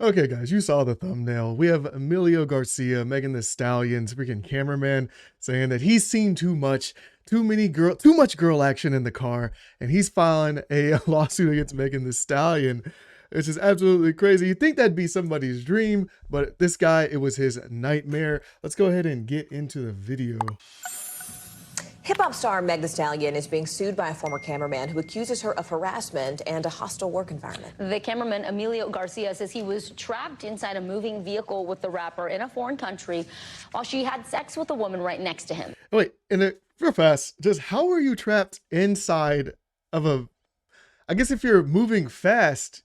Okay, guys, you saw the thumbnail. We have Emilio Garcia, Megan Thee Stallion's freaking cameraman, saying that he's seen too much, too much girl action in the car, and he's filing a lawsuit against Megan Thee Stallion. This is absolutely crazy. You'd think that'd be somebody's dream, but this guy, it was his nightmare. Let's go ahead and get into the video. Hip-hop star Meg Thee Stallion is being sued by a former cameraman who accuses her of harassment and a hostile work environment. The cameraman Emilio Garcia says he was trapped inside a moving vehicle with the rapper in a foreign country while she had sex with a woman right next to him. Wait, and real fast, just how are you trapped inside of a... I guess if you're moving fast,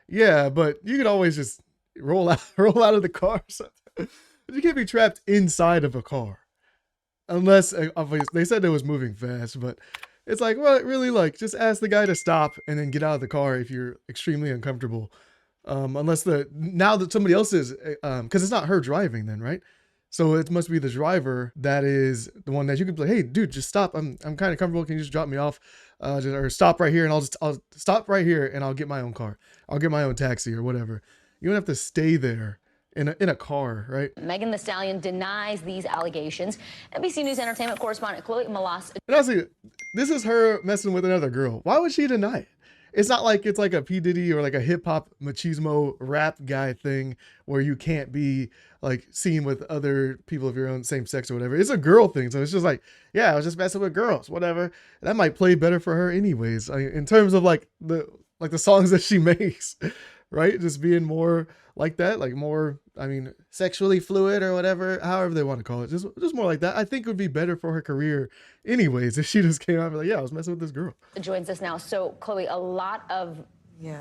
yeah, but you could always just roll out of the car or something. But you can't be trapped inside of a car. Unless, obviously, they said it was moving fast, but it's like, well, really, like, just ask the guy to stop and then get out of the car if you're extremely uncomfortable. Unless now that somebody else is, because it's not her driving then, right? So it must be the driver that is the one that you could be like, hey, dude, just stop. I'm kind of comfortable. Can you just drop me off? Or stop right here, and I'll stop right here, and I'll get my own car. I'll get my own taxi or whatever. You don't have to stay there in a car, right? Megan Thee Stallion denies these allegations. NBC News Entertainment correspondent Chloe Malas. And honestly, this is her messing with another girl. Why would she deny it? It's not like it's like a P. Diddy or like a hip hop machismo rap guy thing where you can't be like seen with other people of your own same sex or whatever. It's a girl thing. So it's just like, yeah, I was just messing with girls, whatever. That might play better for her anyways. I mean, in terms of like the songs that she makes, right? Just being more like that, like more, I mean, sexually fluid or whatever, however they want to call it. Just more like that. I think it would be better for her career anyways if she just came out and be like, yeah, I was messing with this girl. Joins us now. So, Chloe, a lot of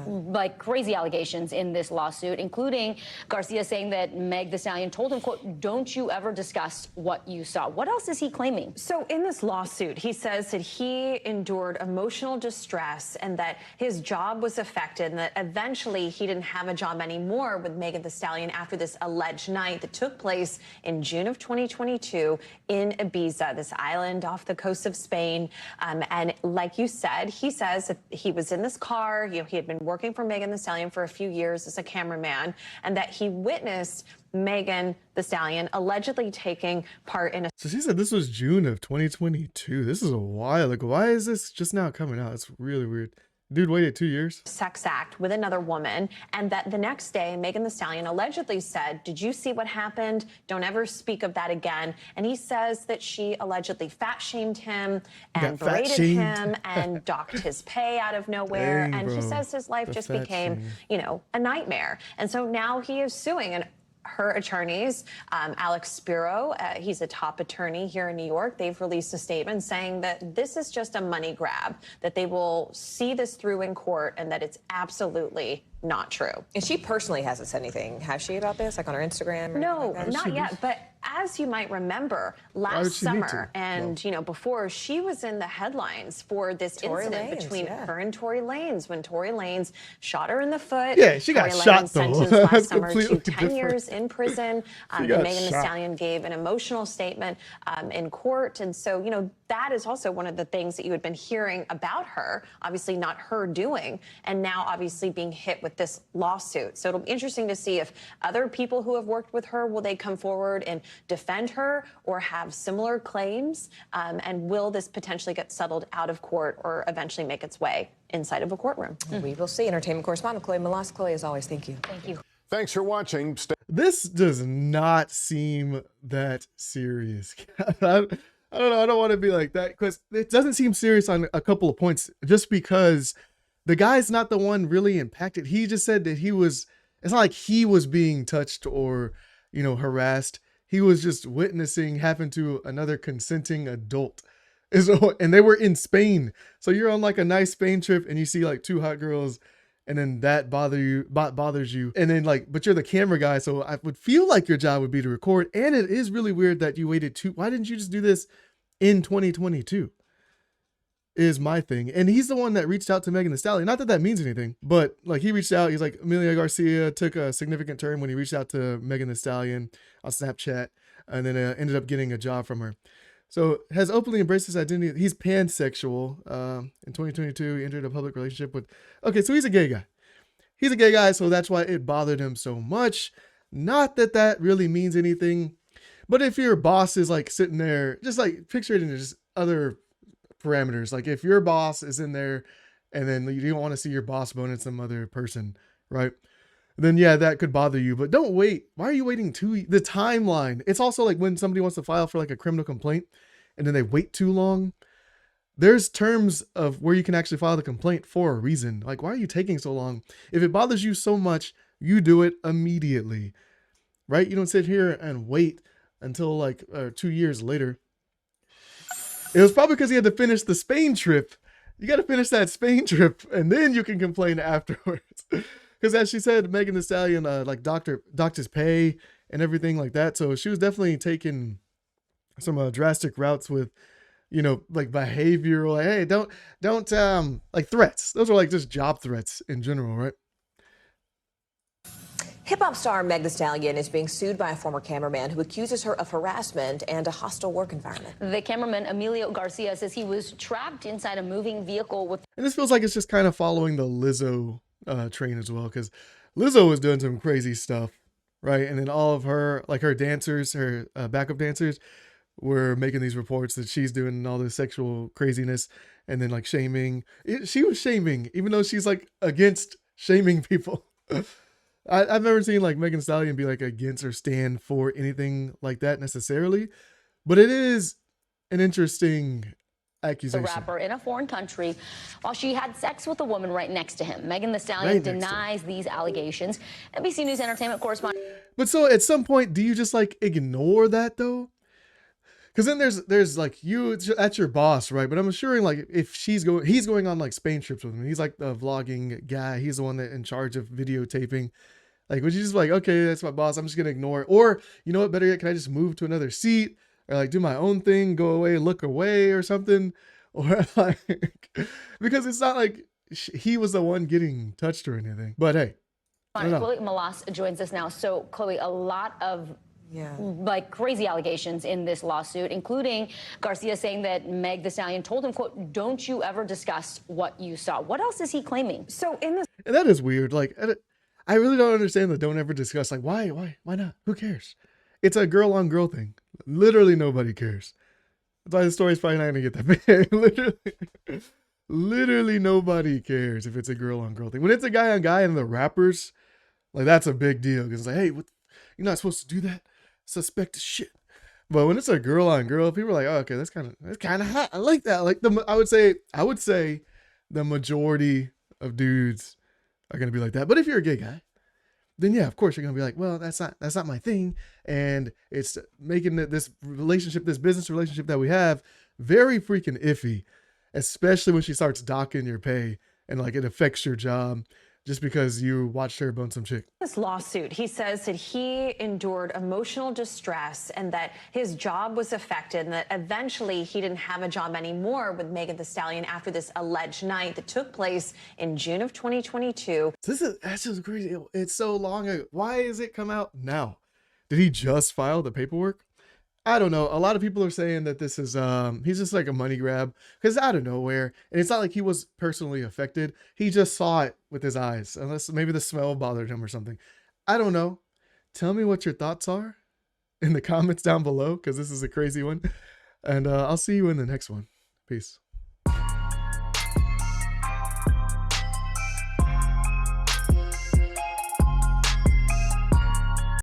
like crazy allegations in this lawsuit, including Garcia saying that Meg Thee Stallion told him, quote, don't you ever discuss what you saw. What else is he claiming? So in this lawsuit, he says that he endured emotional distress and that his job was affected and that eventually he didn't have a job anymore with Megan Thee Stallion after this alleged night that took place in June of 2022 in Ibiza, this island off the coast of Spain. And like you said, he says that he was in this car, he had been working for Megan Thee Stallion for a few years as a cameraman, and that he witnessed Megan Thee Stallion allegedly taking part in a... So she said this was June of 2022. This is a while ago. Why is this just now coming out? It's really weird. Dude waited 2 years. Sex act with another woman, and that the next day Megan Thee Stallion allegedly said, did you see what happened? Don't ever speak of that again. And he says that she allegedly fat shamed him and berated him and docked his pay out of nowhere. Dang, and bro. she says his life just became, you know, a nightmare. And so now he is suing. And her attorneys, Alex Spiro, he's a top attorney here in New York. They've released a statement saying that this is just a money grab, that they will see this through in court and that it's absolutely not true. And she personally hasn't said anything, has she, about this, like on her Instagram? Or No, like not yet. But as you might remember, last summer and, you know, before, she was in the headlines for this incident between her and Tory Lanez, when Tory Lanez shot her in the foot. Yeah, she got shot, though. Sentenced last summer to 10 different. years in prison. And Megan Thee Stallion gave an emotional statement in court. And so, you know, that is also one of the things that you had been hearing about her, obviously not her doing, and now obviously being hit with this lawsuit. So it'll be interesting to see if other people who have worked with her, will they come forward and defend her or have similar claims? And will this potentially get settled out of court or eventually make its way inside of a courtroom? We will see. Entertainment correspondent Chloe Malas. Chloe, as always, thank you. Thank you. Thanks for watching. This does not seem that serious. I don't know. I don't want to be like that because it doesn't seem serious on a couple of points just because the guy's not the one really impacted. He just said that it's not like he was being touched or, you know, harassed. He was just witnessing happen to another consenting adult. And they were in Spain. So you're on like a nice Spain trip and you see like two hot girls and then that bothers you. And then like, but you're the camera guy. So I would feel like your job would be to record. And it is really weird that you waited why didn't you just do this in 2022? Is my thing. And he's the one that reached out to Megan Thee Stallion. Not that that means anything, but like he reached out. He's like, Emilio Garcia took a significant turn when he reached out to Megan Thee Stallion on Snapchat and then ended up getting a job from her. So has openly embraced his identity. He's pansexual. In 2022, he entered a public relationship with, okay, so he's a gay guy. he's a gay guy, so that's why it bothered him so much. Not that that really means anything, but if your boss is like sitting there, just like picture it in just other parameters. Like if your boss is in there and then you don't want to see your boss boning some other person, right? Then yeah, that could bother you, but don't wait. Why are you waiting the timeline? It's also like when somebody wants to file for like a criminal complaint and then they wait too long. There's terms of where you can actually file the complaint for a reason. Like, why are you taking so long? If it bothers you so much, you do it immediately, right? You don't sit here and wait until like 2 years later. It was probably because he had to finish the Spain trip. You got to finish that Spain trip and then you can complain afterwards. Because as she said, Megan Thee Stallion, like doctor's pay and everything like that. So she was definitely taking some drastic routes with, you know, like behavioral, like, hey, don't like threats. Those are like just job threats in general, right? Hip-hop star Meg Thee Stallion is being sued by a former cameraman who accuses her of harassment and a hostile work environment. The cameraman Emilio Garcia says he was trapped inside a moving vehicle with... And this feels like it's just kind of following the Lizzo train as well, because Lizzo was doing some crazy stuff, right? And then all of her, like her dancers, her backup dancers, were making these reports that she's doing all this sexual craziness and then like shaming. She was shaming, even though she's like against shaming people. I've never seen like Megan Thee Stallion be like against or stand for anything like that necessarily, but it is an interesting accusation. The rapper in a foreign country while she had sex with a woman right next to him. Megan Thee Stallion denies these allegations. NBC News entertainment correspondent. But so at some point, do you just like ignore that though? Because then there's like that's your boss, right? But I'm assuring like if he's going on like Spain trips with him. He's like the vlogging guy. He's the one that in charge of videotaping. Like, would you just like, okay, that's my boss, I'm just gonna ignore it? Or you know what, better yet, can I just move to another seat or like do my own thing, go away, look away or something? Or like, because it's not like he was the one getting touched or anything. But hey, Chloe Malas joins us now. So Chloe, a lot of like crazy allegations in this lawsuit, including Garcia saying that Meg Thee Stallion told him, quote, don't you ever discuss what you saw. What else is he claiming? So in this... And that is weird. Like, I really don't understand the don't ever discuss. Like, why not? Who cares? It's a girl on girl thing. Literally nobody cares. That's why the story's probably not gonna get that big. Literally nobody cares if it's a girl on girl thing. When it's a guy on guy and the rappers, like that's a big deal. Because it's like, hey, you're not supposed to do that. Suspect shit. But when it's a girl on girl, people are like, oh, okay, that's kind of hot. I like that. Like I would say the majority of dudes are gonna be like that. But if you're a gay guy, then yeah, of course you're gonna be like, well, that's not my thing, and it's making this business relationship that we have very freaking iffy, especially when she starts docking your pay and like it affects your job just because you watched her bone some chick. This lawsuit, he says that he endured emotional distress and that his job was affected and that eventually he didn't have a job anymore with Megan Thee Stallion after this alleged night that took place in June of 2022. That's just crazy. It's so long ago. Why has it come out now? Did he just file the paperwork? I don't know. A lot of people are saying that this is he's just like a money grab because out of nowhere, and it's not like he was personally affected. He just saw it with his eyes, unless maybe the smell bothered him or something. I don't know. Tell me what your thoughts are in the comments down below, because this is a crazy one, and I'll see you in the next one. Peace.